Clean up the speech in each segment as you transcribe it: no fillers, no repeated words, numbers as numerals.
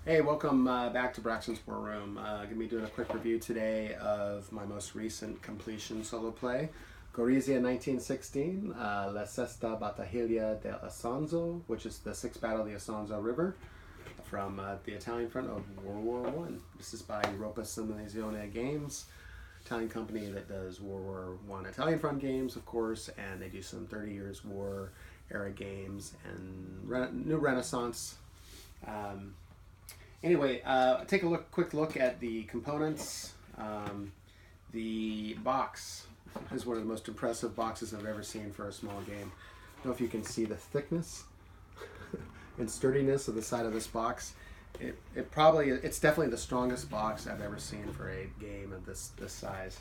Hey, welcome back to Braxton's War Room. Going to be doing a quick review today of my most recent completion solo play, Gorizia 1916, La Sexta Battaglia del Isonzo, which is the Sixth Battle of the Isonzo River from the Italian front of World War One. This is by Europa Simulazione Games, Italian company that does World War One Italian front games, of course, and they do some 30 Years War era games and new Renaissance. Um, Anyway, take a quick look at the components. The box is one of the most impressive boxes I've ever seen for a small game. I don't know if you can see the thickness and sturdiness of the side of this box. It's definitely the strongest box I've ever seen for a game of this size.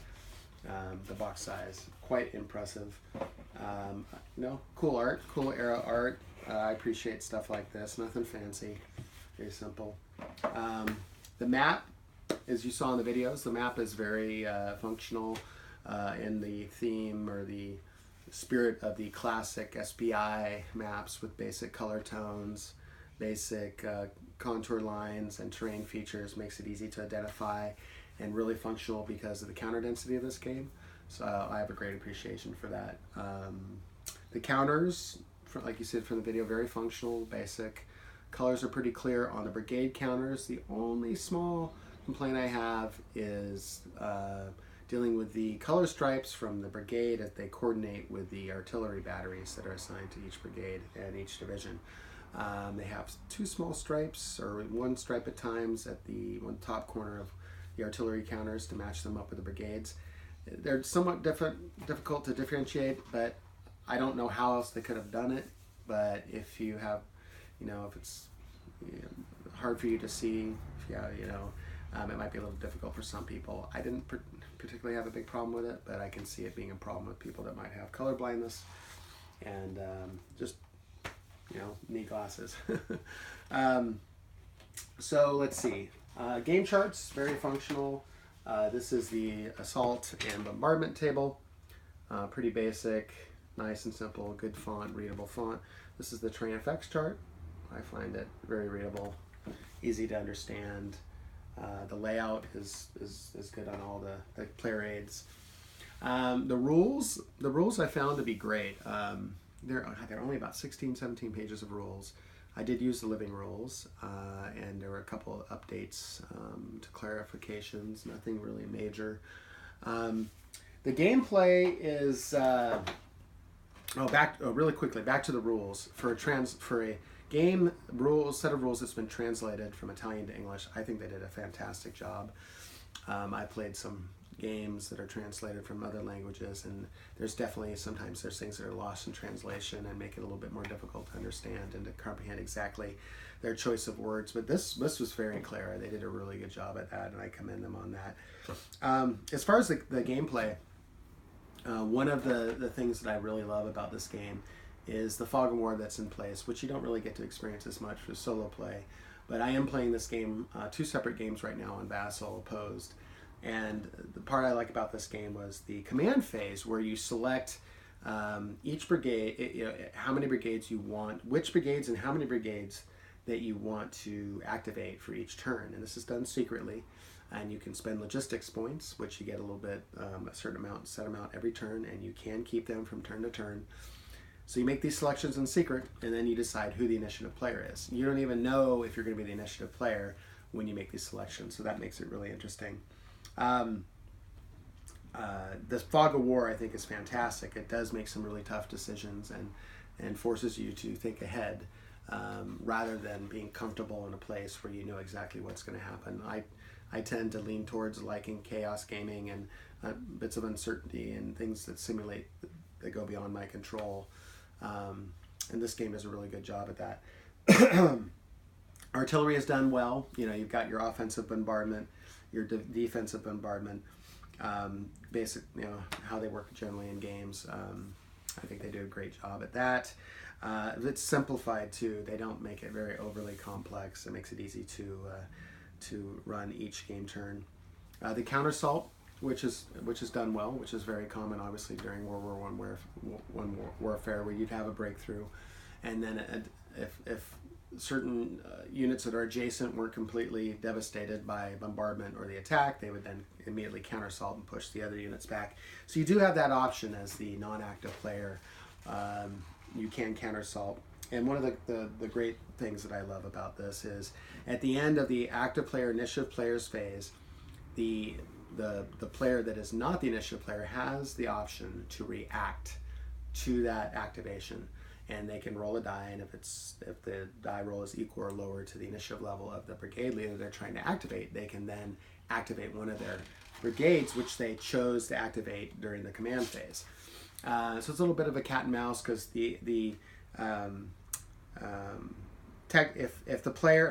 The box size, quite impressive. Cool art, cool era art. I appreciate stuff like this. Nothing fancy, very simple. The map, as you saw in the videos, the map is very functional in the theme or the spirit of the classic SPI maps with basic color tones, basic contour lines and terrain features. Makes it easy to identify and really functional because of the counter density of this game. So I have a great appreciation for that. The counters, like you said from the video, very functional, basic. Colors are pretty clear on the brigade counters. The only small complaint I have is dealing with the color stripes from the brigade as they coordinate with the artillery batteries that are assigned to each brigade and each division. They have two small stripes, or one stripe at times, at the one top corner of the artillery counters to match them up with the brigades. They're somewhat difficult to differentiate, but I don't know how else they could have done it. But if you have, if it's hard for you to see, it might be a little difficult for some people. I didn't particularly have a big problem with it, but I can see it being a problem with people that might have color blindness and just, need glasses. So let's see. Game charts, very functional. This is the assault and bombardment table. Pretty basic, nice and simple, good font, readable font. This is the terrain effects chart. I find it very readable, easy to understand. The layout is good on all the player aids. The rules I found to be great. There are only about 16, 17 pages of rules. I did use the living rules, and there were a couple of updates to clarifications, nothing really major. The gameplay is really quickly back to the rules for a game set of rules that's been translated from Italian to English. I think they did a fantastic job. I played some games that are translated from other languages, and there's things that are lost in translation and make it a little bit more difficult to understand and to comprehend exactly their choice of words. But this was very clear. They did a really good job at that, and I commend them on that. As far as the gameplay, one of the things that I really love about this game is the fog of war that's in place, which you don't really get to experience as much with solo play. But I am playing this game, two separate games right now on Vassal opposed. And the part I like about this game was the command phase, where you select each brigade, how many brigades you want, which brigades and how many brigades that you want to activate for each turn. And this is done secretly. And you can spend logistics points, which you get a little bit, a certain amount, set amount every turn, and you can keep them from turn to turn. So you make these selections in secret, and then you decide who the initiative player is. You don't even know if you're going to be the initiative player when you make these selections, so that makes it really interesting. This fog of war, I think, is fantastic. It does make some really tough decisions and forces you to think ahead rather than being comfortable in a place where you know exactly what's going to happen. I tend to lean towards liking chaos gaming and bits of uncertainty and things that go beyond my control. And this game does a really good job at that. Artillery is done well. You've got your offensive bombardment, your defensive bombardment, basic, how they work generally in games. I think they do a great job at that. It's simplified too. They don't make it very overly complex. It makes it easy to run each game turn. The counter assault, which is done well, which is very common, obviously, during World War One warfare, where you'd have a breakthrough, and then if certain units that are adjacent weren't completely devastated by bombardment or the attack, they would then immediately counterassault and push the other units back. So you do have that option as the non-active player. You can counterassault. And one of the great things that I love about this is at the end of the active player initiative players phase, the player that is not the initiative player has the option to react to that activation, and they can roll a die, and if the die roll is equal or lower to the initiative level of the brigade leader they're trying to activate, they can then activate one of their brigades which they chose to activate during the command phase. So it's a little bit of a cat and mouse, because if the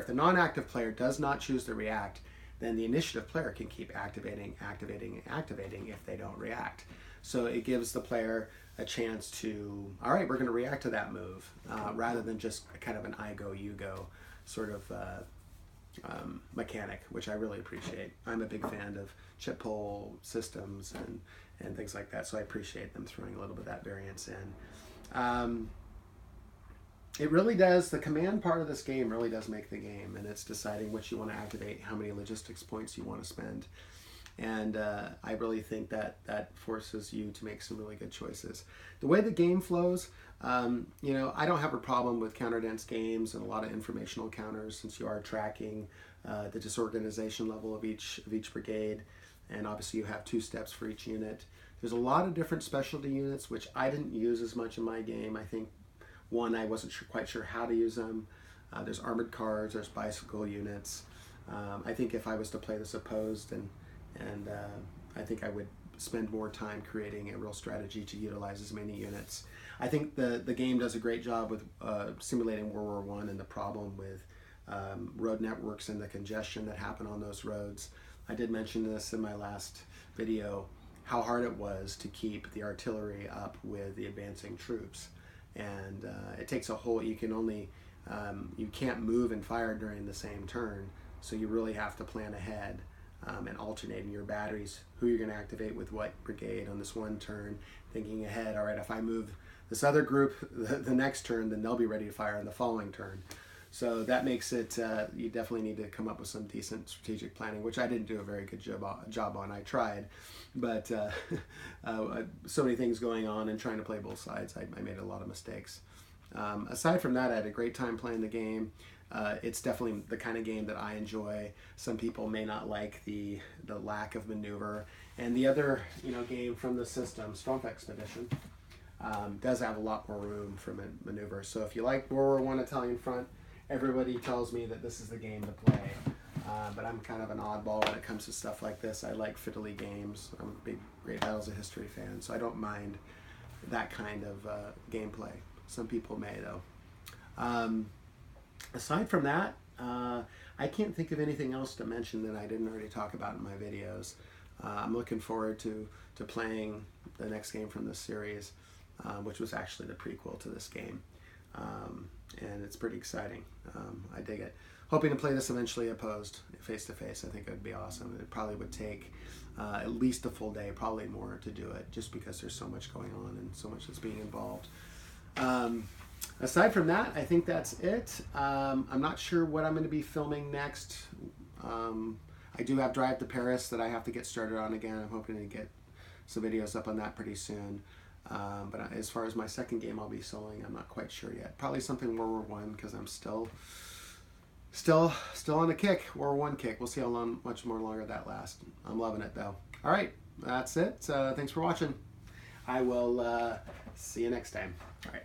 non-active player does not choose to react, then the initiative player can keep activating if they don't react. So it gives the player a chance to, all right, we're going to react to that move, rather than just kind of an I go, you go sort of mechanic, which I really appreciate. I'm a big fan of chip pull systems and things like that, so I appreciate them throwing a little bit of that variance in. It really does, the command part of this game really does make the game, and it's deciding which you want to activate, how many logistics points you want to spend. And I really think that forces you to make some really good choices. The way the game flows, you know, I don't have a problem with counter-dense games and a lot of informational counters, since you are tracking the disorganization level of each brigade, and obviously you have 2 steps for each unit. There's a lot of different specialty units, which I didn't use as much in my game. I think one, I wasn't quite sure how to use them. There's armored cars, there's bicycle units. I think if I was to play this opposed, and I think I would spend more time creating a real strategy to utilize as many units. I think the game does a great job with simulating World War I and the problem with road networks and the congestion that happen on those roads. I did mention this in my last video, how hard it was to keep the artillery up with the advancing troops. And it takes a whole, you can't move and fire during the same turn, so you really have to plan ahead, and alternating your batteries, who you're going to activate with what brigade on this one turn, thinking ahead, all right, if I move this other group the next turn, then they'll be ready to fire on the following turn. So that makes it, you definitely need to come up with some decent strategic planning, which I didn't do a very good job on. I tried, but so many things going on and trying to play both sides, I made a lot of mistakes. Aside from that, I had a great time playing the game. It's definitely the kind of game that I enjoy. Some people may not like the lack of maneuver. And the other game from the system, Storm Expedition, does have a lot more room for maneuver. So if you like World War I Italian Front, everybody tells me that this is the game to play. But I'm kind of an oddball when it comes to stuff like this. I like fiddly games. I'm a big Great Battles of History fan, so I don't mind that kind of gameplay. Some people may, though. Aside from that, I can't think of anything else to mention that I didn't already talk about in my videos. I'm looking forward to playing the next game from this series, which was actually the prequel to this game. And it's pretty exciting. I dig it. Hoping to play this eventually opposed, face-to-face. I think it would be awesome. It probably would take at least a full day, probably more, to do it, just because there's so much going on and so much that's being involved. Aside from that, I think that's it. I'm not sure what I'm going to be filming next. I do have Drive to Paris that I have to get started on again. I'm hoping to get some videos up on that pretty soon. But as far as my second game I'll be soloing, I'm not quite sure yet. Probably something World War I, because I'm still on the kick, World War I kick. We'll see how much more longer that lasts. I'm loving it, though. All right, that's it. Thanks for watching. I will see you next time. All right.